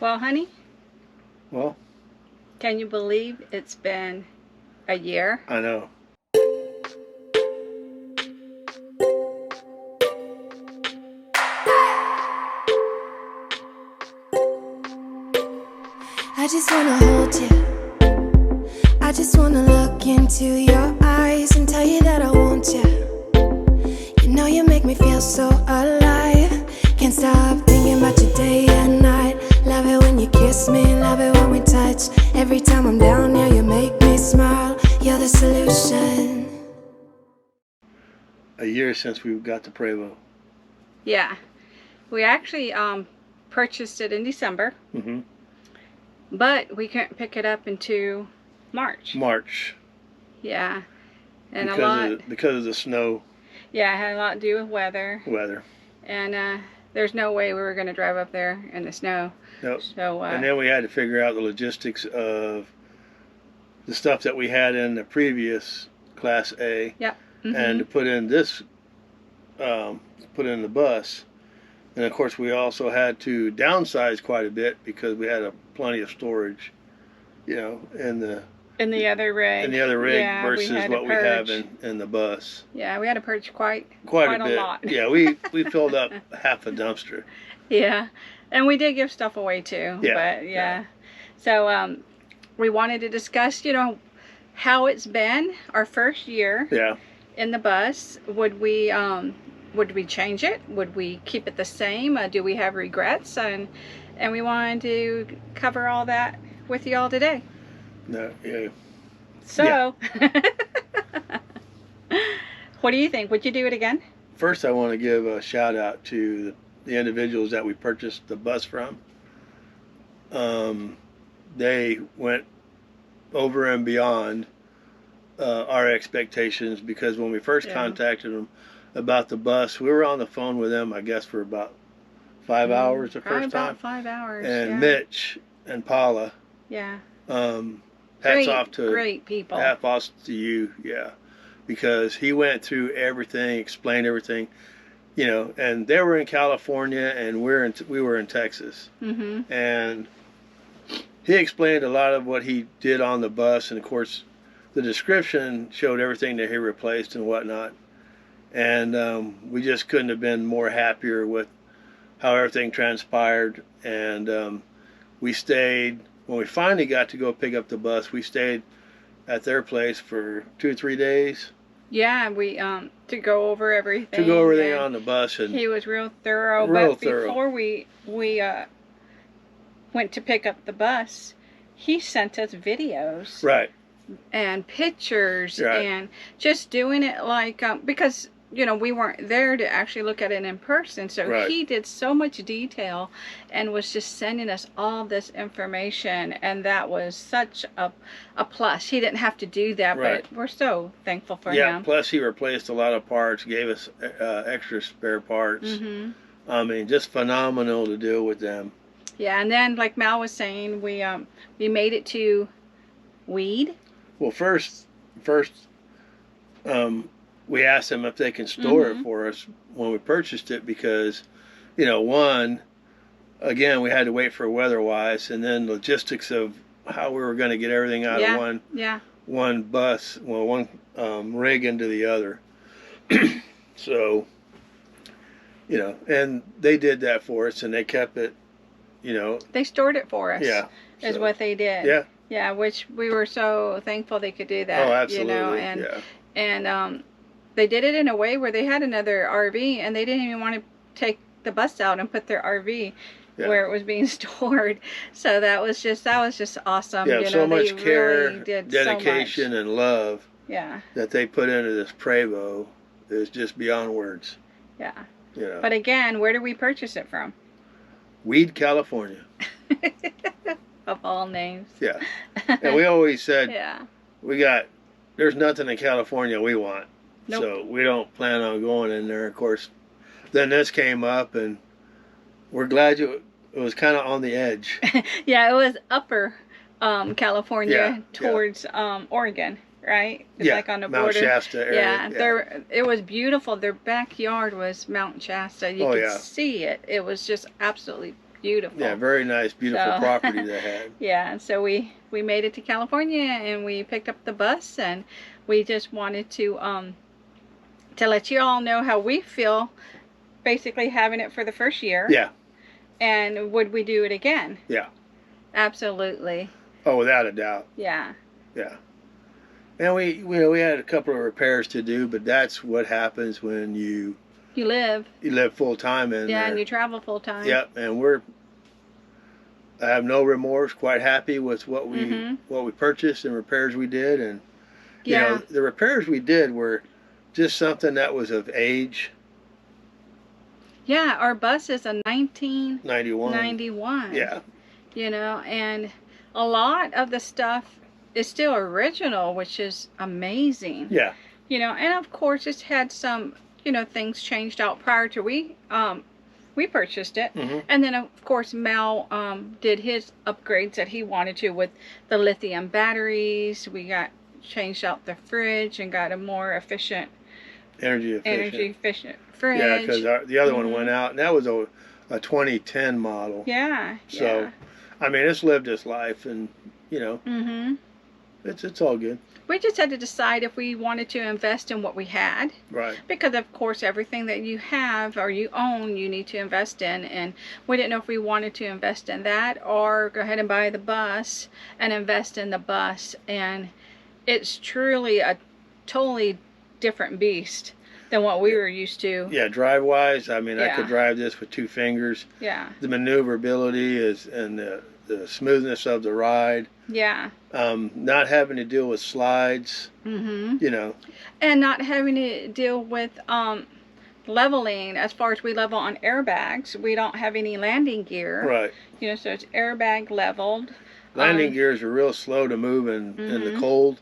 Well, honey, Well, can you believe it's been a year? I know. I just wanna hold you. I just wanna look into your eyes and tell you that I want you. You know you make me feel so alive. Can't stop thinking about you day and night. Love it when you kiss me, love it when we touch. Every time I'm down here, you make me smile. You're the solution. A year since we got the Prevost. Yeah. We actually purchased it in December. Mm-hmm. But we couldn't pick it up into March. Yeah. And because of the snow. Yeah, it had a lot to do with weather. And there's no way we were going to drive up there in the snow. Nope. So, and then we had to figure out the logistics of the stuff that we had in the previous Class A. Yep. Mm-hmm. And to put in this, put in the bus. And of course we also had to downsize quite a bit because we had plenty of storage, you know, in the other rig. Yeah, versus what we have in the bus. Yeah, we had to purge quite a bit. lot. Yeah, we filled up half a dumpster. Yeah, and we did give stuff away too. Yeah. But yeah. So we wanted to discuss, you know, how it's been our first year. Yeah. In the bus. Would we change it? Would we keep it the same? Do we have regrets? And we wanted to cover all that with you all today. No, yeah. So, yeah. What do you think? Would you do it again? First, I want to give a shout out to the individuals that we purchased the bus from. They went over and beyond our expectations, because when we first contacted them about the bus, we were on the phone with them, I guess, for about 5 hours the first time. About 5 hours. And Mitch and Paula. Yeah. Hats off to great people. Hats off to you, yeah, because he went through everything, explained everything, you know. And they were in California, and we were in Texas. Mm-hmm. And he explained a lot of what he did on the bus, and of course, the description showed everything that he replaced and whatnot. And we just couldn't have been more happier with how everything transpired. And we stayed, when we finally got to go pick up the bus, we stayed at their place for 2 or 3 days. Yeah, we to go over everything. To go over everything on the bus. And he was real thorough. But before we went to pick up the bus, he sent us videos. Right. And pictures. Right. And just doing it like, because, you know, we weren't there to actually look at it in person. So he did so much detail and was just sending us all this information. And that was such a plus. He didn't have to do that, but we're so thankful for him. Yeah, plus he replaced a lot of parts, gave us extra spare parts. Mm-hmm. I mean, just phenomenal to deal with them. Yeah, and then like Mal was saying, we made it to Weed. Well, first, we asked them if they can store it for us when we purchased it, because, you know, again, we had to wait for weather-wise, and then logistics of how we were going to get everything out of one bus, well, one rig into the other. So, you know, and they did that for us, and they kept it, you know. They stored it for us. Yeah. Is what they did. Yeah. Yeah, which we were so thankful they could do that. Oh, absolutely. You know, and they did it in a way where they had another RV, and they didn't even want to take the bus out and put their RV where it was being stored. So that was just awesome. Yeah, you know, so much care, really did dedication, so much. and love. Yeah. That they put into this Prevost is just beyond words. Yeah. You know. But again, where did we purchase it from? Weed, California. Of all names. Yeah. And we always said, yeah, there's nothing in California we want. Nope. So we don't plan on going in there. Of course, then this came up, and we're glad it was kind of on the edge. Yeah, it was upper California towards Oregon, right? It's like on the border. Mount Shasta area. Yeah, it was beautiful. Their backyard was Mount Shasta. You could see it. It was just absolutely beautiful. Yeah, very nice, beautiful So, property they had. Yeah, and so we made it to California, and we picked up the bus, and we just wanted to let you all know how we feel basically having it for the first year. Yeah. And would we do it again? Yeah. Absolutely. Oh, without a doubt. Yeah. Yeah. And we had a couple of repairs to do, but that's what happens when you live full time in there. And you travel full time. Yep. And I have no remorse. Quite happy with what we purchased and repairs we did, and you know, the repairs we did were just something that was of age. Yeah, our bus is a 1991. Yeah. You know, and a lot of the stuff is still original, which is amazing. Yeah. You know, and of course it's had some, you know, things changed out prior to we purchased it. And then of course Mel did his upgrades that he wanted to with the lithium batteries. We got changed out the fridge and got a more efficient energy efficient fridge. Yeah, because the other one went out, and that was a 2010 model. Yeah. So, I mean, it's lived its life, and you know, it's all good. We just had to decide if we wanted to invest in what we had. Right. Because of course everything that you have or you own, you need to invest in, and we didn't know if we wanted to invest in that or go ahead and buy the bus and invest in the bus. And it's truly a totally different beast than what we were used to. Yeah, drive wise, I mean, I could drive this with 2 fingers. Yeah. The maneuverability and the smoothness of the ride. Yeah. Not having to deal with slides. You know. And not having to deal with leveling. As far as we level on airbags, we don't have any landing gear. Right. You know, so it's airbag leveled. Landing gears are real slow to move in the cold,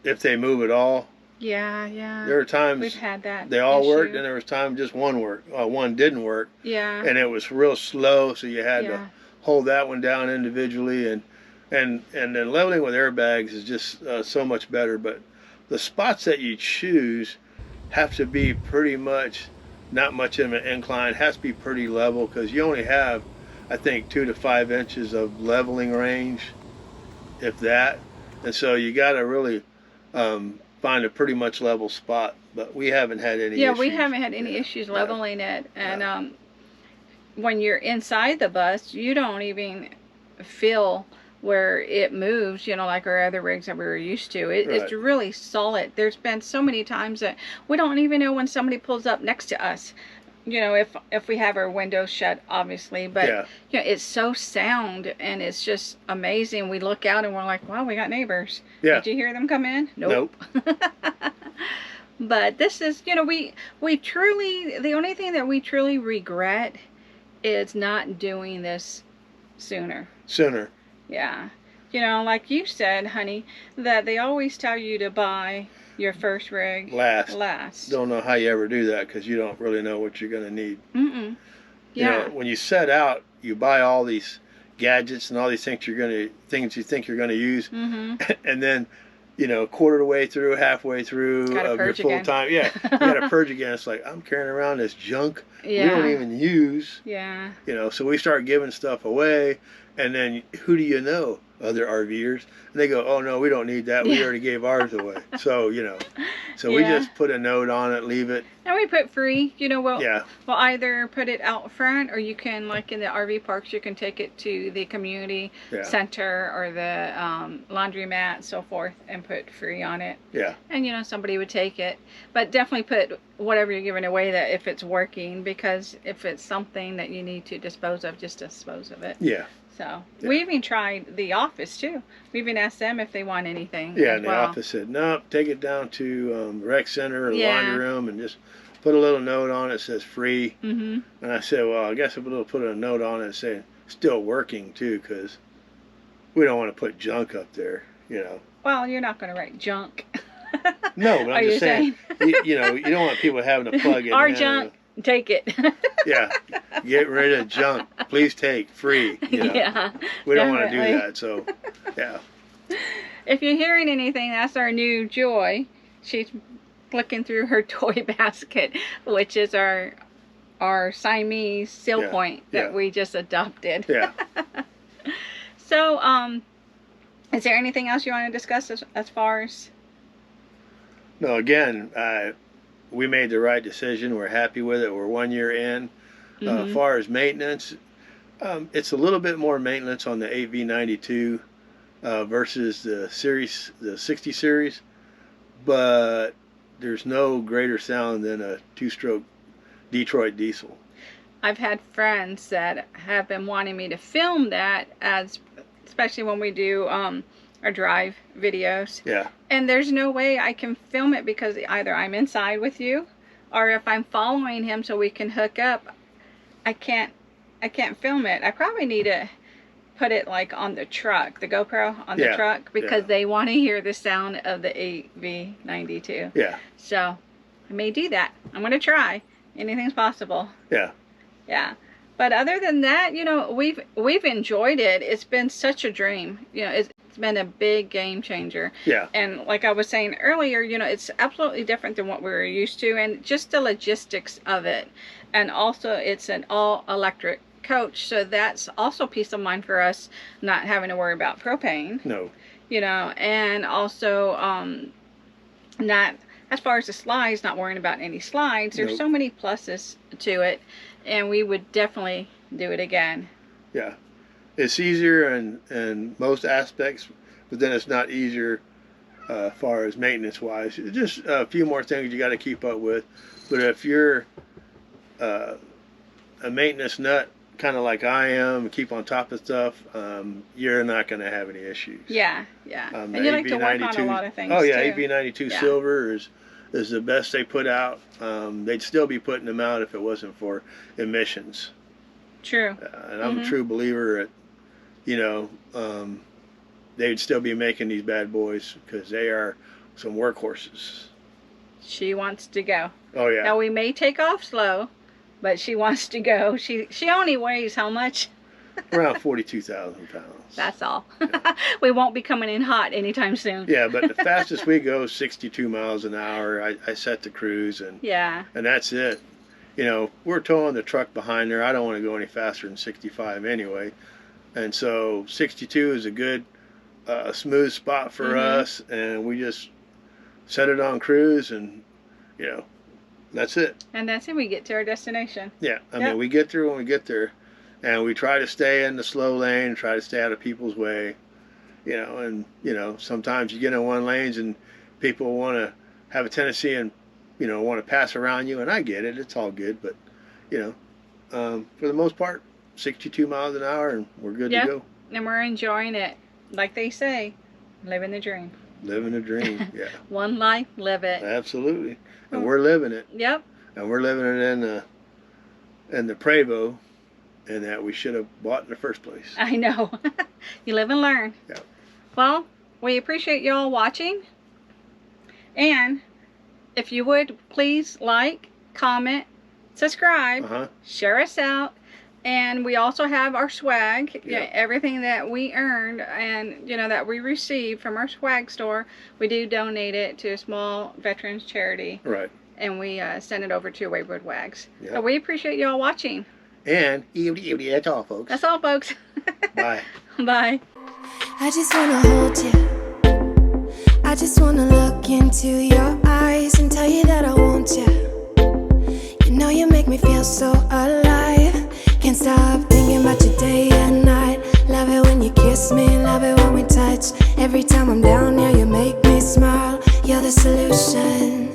if they move at all. Yeah, yeah. There were times we've had that they all issue. worked, and there was time just one worked. One didn't work. Yeah. And it was real slow, so you had to hold that one down individually, and then leveling with airbags is just so much better. But the spots that you choose have to be pretty much not much of an incline. It has to be pretty level, because you only have, I think, 2 to 5 inches of leveling range, if that. And so you got to really find a pretty much level spot. But we haven't had any issues. Yeah, we haven't had any issues leveling it. And when you're inside the bus, you don't even feel where it moves, you know, like our other rigs that we were used to. It's really solid. There's been so many times that we don't even know when somebody pulls up next to us. You know, if we have our windows shut, obviously, but you know, it's so sound, and it's just amazing. We look out and we're like, wow, we got neighbors. Yeah. Did you hear them come in? Nope. But this is, you know, we truly, the only thing that we truly regret is not doing this sooner. Yeah. You know, like you said, honey, that they always tell you to buy your first rig last. Don't know how you ever do that, because you don't really know what you're going to need. Yeah. You know, when you set out, you buy all these gadgets and all these things you think you're going to use, and then, you know, quarter of the way through, halfway through of your full time, you got to purge again. It's like, I'm carrying around this junk we don't even use. Yeah. You know, so we start giving stuff away, and then who do you know? Other RVers, and they go, oh no, we don't need that, we already gave ours away. So, you know, we just put a note on it, leave it, and we put free. You know, we'll either put it out front, or you can, like in the RV parks, you can take it to the community center or the laundromat, so forth, and put free on it. And you know, somebody would take it, but definitely put whatever you're giving away, that if it's working, because if it's something that you need to dispose of, just dispose of it. So we even tried the office too. We even asked them if they want anything. Yeah, and the office said, no, take it down to rec center or laundry room and just put a little note on it that says free. And I said, well, I guess we'll put a note on it saying still working too, because we don't want to put junk up there, you know. Well, you're not going to write junk. No, but I'm just saying, you know, you don't want people having to plug it. Our junk. Take it. Get rid of junk. Please take free. You know? We don't want to do that. So, If you're hearing anything, that's our new Joy. She's looking through her toy basket, which is our our Siamese seal point that we just adopted. Yeah. So, is there anything else you want to discuss as far as? No, again, we made the right decision. We're happy with it. We're 1 year in. As far as maintenance, it's a little bit more maintenance on the 8V92 versus the 60 series, but there's no greater sound than a 2-stroke Detroit diesel. I've had friends that have been wanting me to film that, especially when we do our drive videos. Yeah. And there's no way I can film it because either I'm inside with you, or if I'm following him so we can hook up, I can't film it. I probably need to put it like on the truck, the GoPro on the truck, because they want to hear the sound of the 8V92. Yeah. So I may do that. I'm going to try. Anything's possible. Yeah. Yeah. But other than that, you know, we've enjoyed it. It's been such a dream. You know, it's been a big game changer. Yeah. And like I was saying earlier, you know, it's absolutely different than what we were used to, and just the logistics of it. And also it's an all electric coach, so that's also peace of mind for us, not having to worry about propane. No. You know, and also not, as far as the slides, not worrying about any slides. There's so many pluses to it, and we would definitely do it again. Yeah. It's easier in most aspects, but then it's not easier as far as maintenance wise. It's just a few more things you got to keep up with. But if you're a maintenance nut, kind of like I am, keep on top of stuff, you're not going to have any issues. Yeah, yeah. And you like to work on a lot of things. Oh yeah, too. AB92 Silver is the best they put out. They'd still be putting them out if it wasn't for emissions. True. And I'm a true believer that, you know, they'd still be making these bad boys because they are some workhorses. She wants to go. Oh yeah. Now we may take off slow, but she wants to go. She only weighs how much? Around 42,000 pounds. That's all. Yeah. We won't be coming in hot anytime soon. Yeah, but the fastest we go is 62 miles an hour. I set the cruise, and that's it. You know, we're towing the truck behind there. I don't want to go any faster than 65 anyway. And so 62 is a good, smooth spot for us, and we just set it on cruise, and, you know, that's it. And that's it. We get to our destination. Yeah. I mean, we get there when we get there, and we try to stay in the slow lane, try to stay out of people's way, you know, and, you know, sometimes you get in one lanes and people want to have a tendency and, you know, want to pass around you, and I get it. It's all good, but, you know, for the most part, 62 miles an hour, and we're good to go. And we're enjoying it. Like they say, living the dream. Living the dream, yeah. One life, live it. Absolutely. And we're living it. Yep. And we're living it in the Prevost, and that we should have bought in the first place. I know. You live and learn. Yeah. Well, we appreciate y'all watching. And if you would, please like, comment, subscribe, share us out. And we also have our swag, everything that we earned and, you know, that we receive from our swag store, we do donate it to a small veterans charity. Right. And we send it over to Wayward Wags. Yep. So we appreciate y'all watching. And that's all, folks. That's all, folks. Bye. Bye. I just want to hold you. I just want to look into your eyes and tell you that I want you. You know you make me feel so alive. Can't stop thinking about you day and night. Love it when you kiss me, love it when we touch. Every time I'm down here, you make me smile. You're the solution.